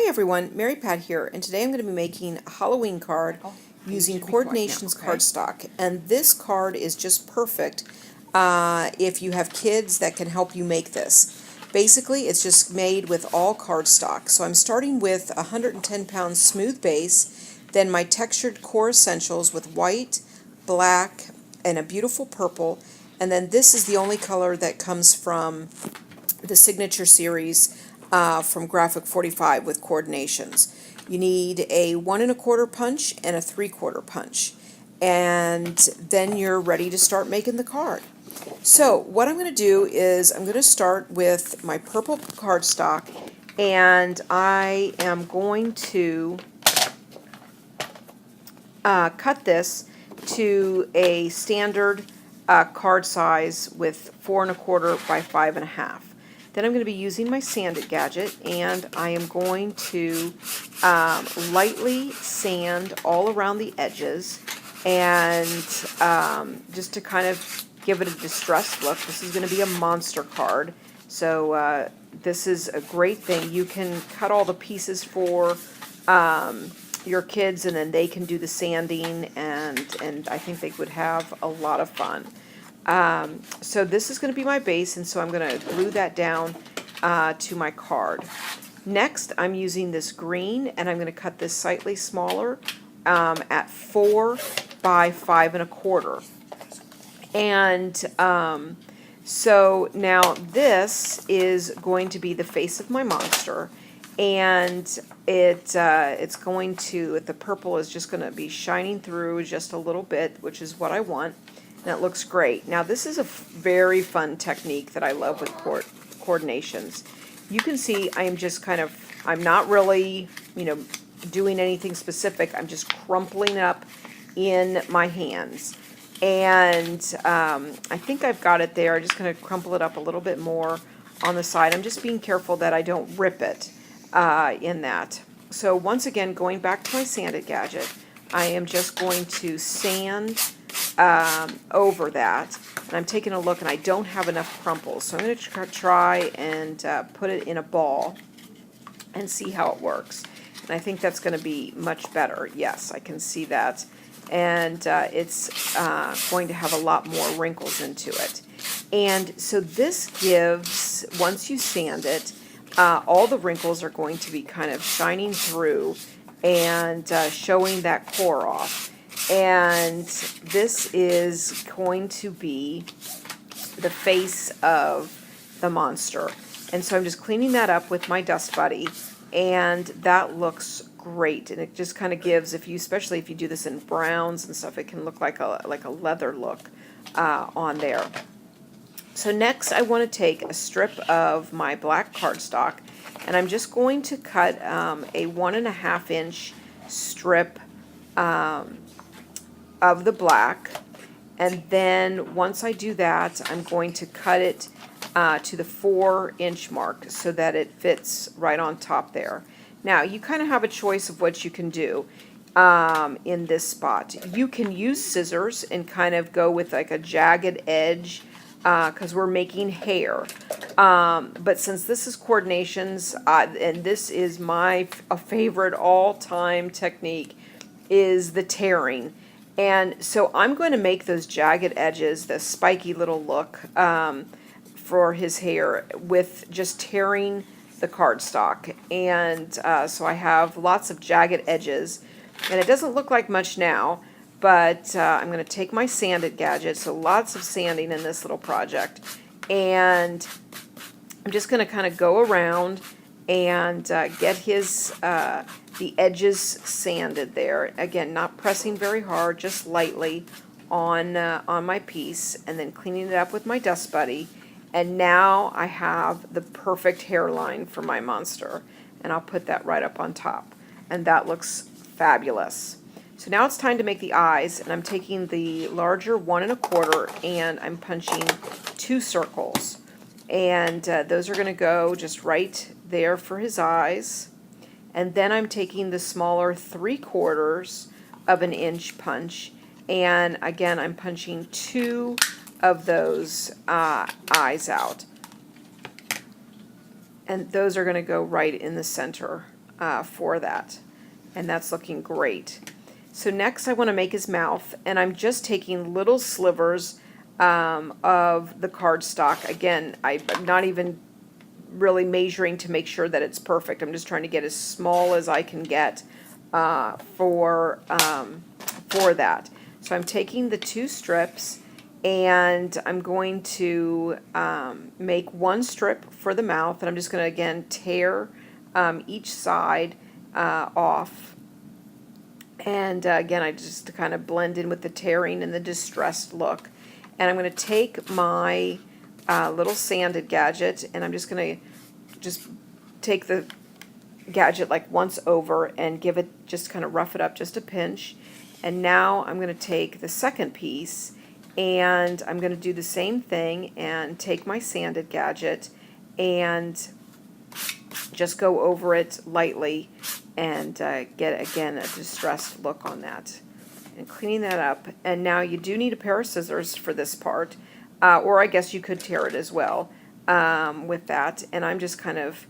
Hi everyone, Mary Pat here, and today I'm going to be making a Halloween card using Coordinations cardstock. And this card is just perfect if you have kids that can help you make this. Basically, it's just made with all cardstock. So I'm starting with a 110-pound smooth base, then my textured core essentials with white, black, and a beautiful purple, and then this is the only color that comes from the signature series from Graphic 45 with coordinations. You need a 1 1/4 punch and a 3/4 punch, and then you're ready to start making the card. So what I'm going to do is I'm going to start with my purple cardstock, and I am going to cut this to a standard card size with 4 1/4 by 5 1/2. Then I'm going to be using my sanded gadget, and I am going to lightly sand all around the edges, and just to kind of give it a distressed look. This is going to be a monster card, so this is a great thing. You can cut all the pieces for your kids, and then they can do the sanding, and I think they would have a lot of fun. So this is going to be my base, and so I'm going to glue that down to my card. Next, I'm using this green, and I'm going to cut this slightly smaller at 4 by 5 1/4. And so now this is going to be the face of my monster, and it's going to, the purple is just going to be shining through just a little bit, which is what I want. And it looks great. Now this is a very fun technique that I love with coordinations. You can see I am just kind of, I'm not really, doing anything specific. I'm just crumpling up in my hands. And I think I've got it there. I'm just going to crumple it up a little bit more on the side. I'm just being careful that I don't rip it in that. So once again, going back to my sanded gadget, I am just going to sand over that, and I'm taking a look, and I don't have enough crumples, so I'm going to try and put it in a ball and see how it works. And I think that's going to be much better. Yes, I can see that, and it's going to have a lot more wrinkles into it. And so this gives, once you sand it, all the wrinkles are going to be kind of shining through and showing that core off. And this is going to be the face of the monster. And so I'm just cleaning that up with my Dust Buddy, and that looks great. And it just kind of gives, especially if you do this in browns and stuff, it can look like a leather look on there. So next I want to take a strip of my black cardstock, and I'm just going to cut a 1 1/2 inch strip of the black, and then once I do that, I'm going to cut it to the 4-inch mark so that it fits right on top there. Now you kind of have a choice of what you can do in this spot. You can use scissors and kind of go with like a jagged edge because we're making hair. But since this is coordinations, and this is my favorite all-time technique, is the tearing. And so I'm going to make those jagged edges, the spiky little look for his hair with just tearing the cardstock. And so I have lots of jagged edges, and it doesn't look like much now, but I'm going to take my sanded gadget, so lots of sanding in this little project, and I'm just going to kind of go around and get his the edges sanded there. Again, not pressing very hard, just lightly on my piece, and then cleaning it up with my Dust Buddy. And now I have the perfect hairline for my monster, and I'll put that right up on top, and that looks fabulous. So now it's time to make the eyes, and I'm taking the larger 1 1/4, and I'm punching 2 circles. And those are going to go just right there for his eyes. And then I'm taking the smaller 3/4 of an inch punch, and again I'm punching 2 of those eyes out. And those are going to go right in the center for that. And that's looking great. So next I want to make his mouth, and I'm just taking little slivers of the cardstock. Again, I'm not even really measuring to make sure that it's perfect. I'm just trying to get as small as I can get for that. So I'm taking the 2 strips, and I'm going to make 1 strip for the mouth, and I'm just going to again tear each side off. And again, I just kind of blend in with the tearing and the distressed look. And I'm going to take my little sanded gadget, and I'm just going to take the gadget like once over and give it, just kind of rough it up just a pinch. And now I'm going to take the second piece, and I'm going to do the same thing and take my sanded gadget and just go over it lightly and get again a distressed look on that. And cleaning that up. And now you do need a pair of scissors for this part, or I guess you could tear it as well with that. And I'm just kind of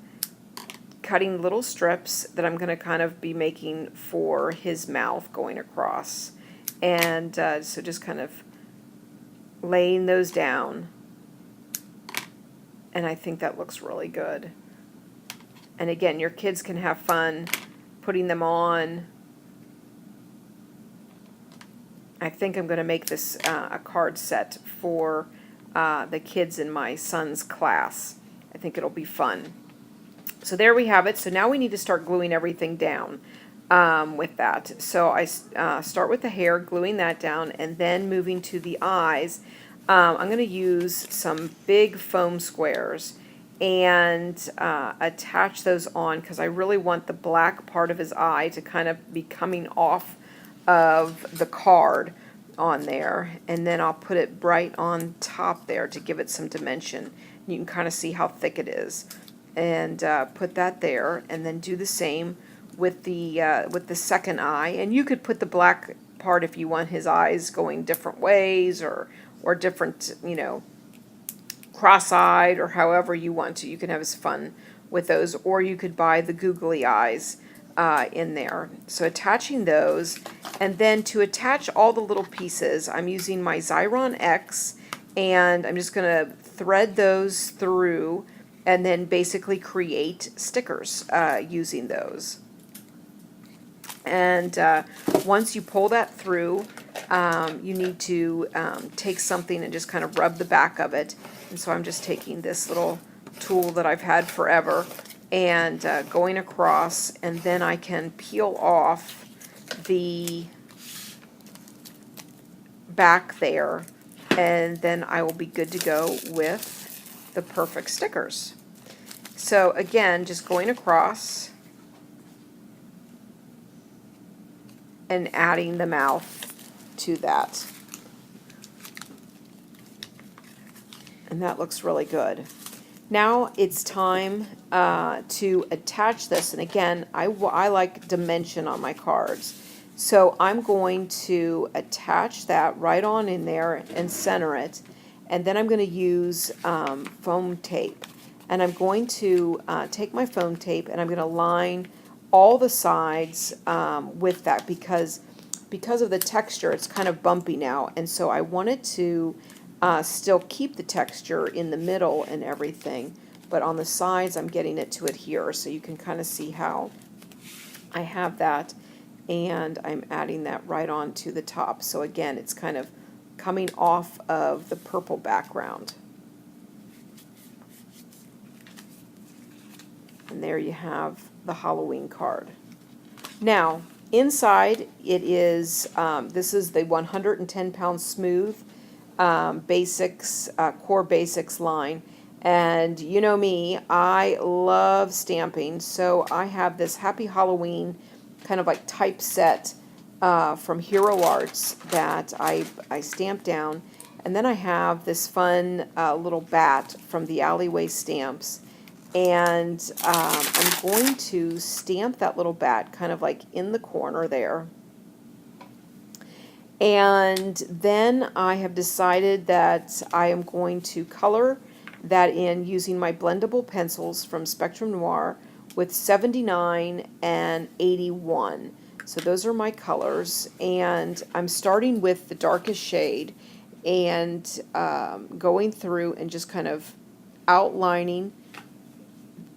cutting little strips that I'm going to kind of be making for his mouth going across. And so just kind of laying those down. And I think that looks really good. And again, your kids can have fun putting them on. I think I'm going to make this a card set for the kids in my son's class. I think it'll be fun. So there we have it. So now we need to start gluing everything down with that. So I start with the hair, gluing that down, and then moving to the eyes. I'm going to use some big foam squares and attach those on, because I really want the black part of his eye to kind of be coming off of the card on there, and then I'll put it right on top there to give it some dimension. You can kind of see how thick it is, and put that there, and then do the same with the second eye. And you could put the black part if you want his eyes going different ways, or different, you know, cross-eyed, or however you want to. You can have his fun with those, or you could buy the googly eyes in there. So attaching those, and then to attach all the little pieces, I'm using my Xyron X, and I'm just going to thread those through and then basically create stickers using those. And once you pull that through, you need to take something and just kind of rub the back of it. And so I'm just taking this little tool that I've had forever and going across, and then I can peel off the back there, and then I will be good to go with the perfect stickers. So again, just going across and adding the mouth to that. And that looks really good. Now it's time to attach this, and again, I like dimension on my cards. So I'm going to attach that right on in there and center it, and then I'm going to use foam tape. And I'm going to take my foam tape, and I'm going to line all the sides with that, because of the texture, it's kind of bumpy now, and so I wanted to still keep the texture in the middle and everything, but on the sides I'm getting it to adhere, so you can kind of see how I have that, and I'm adding that right on to the top. So again, it's kind of coming off of the purple background. And there you have the Halloween card. Now, inside it is, this is the 110-pound smooth basics, core basics line. And you know me, I love stamping, so I have this Happy Halloween kind of like typeset from Hero Arts that I stamped down. And then I have this fun little bat from the Alleyway Stamps. And I'm going to stamp that little bat kind of like in the corner there. And then I have decided that I am going to color that in using my blendable pencils from Spectrum Noir with 79 and 81. So those are my colors, and I'm starting with the darkest shade and going through and just kind of outlining,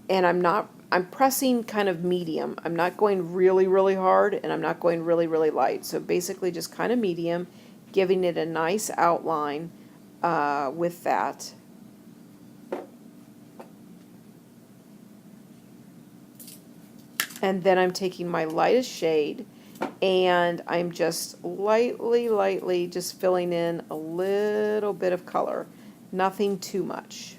and I'm pressing kind of medium. I'm not going really, really hard, and I'm not going really, really light. So basically just kind of medium, giving it a nice outline with that. And then I'm taking my lightest shade and I'm just lightly just filling in a little bit of color. Nothing too much.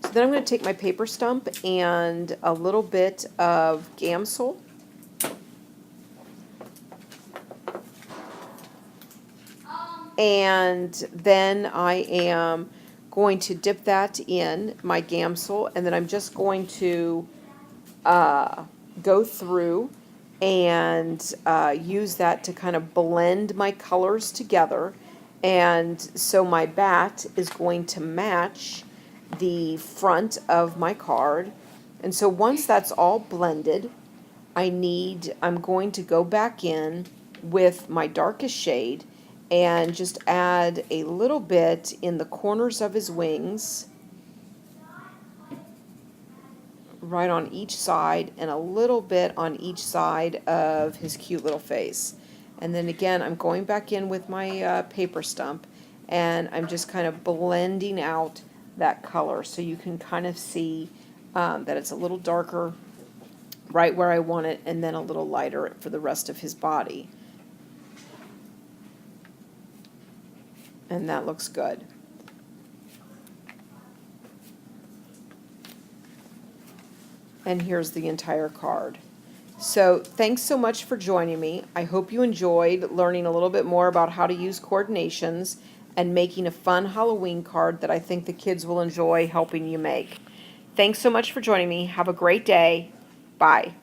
So then I'm going to take my paper stump and a little bit of Gamsol. And then I am going to dip that in my Gamsol, and then I'm just going to go through and use that to kind of blend my colors together. And so my bat is going to match the front of my card. And so once that's all blended, I'm going to go back in with my darkest shade and just add a little bit in the corners of his wings, right on each side, and a little bit on each side of his cute little face. And then again, I'm going back in with my paper stump, and I'm just kind of blending out that color so you can kind of see that it's a little darker right where I want it, and then a little lighter for the rest of his body. And that looks good. And here's the entire card. So thanks so much for joining me. I hope you enjoyed learning a little bit more about how to use coordinations and making a fun Halloween card that I think the kids will enjoy helping you make. Thanks so much for joining me. Have a great day. Bye.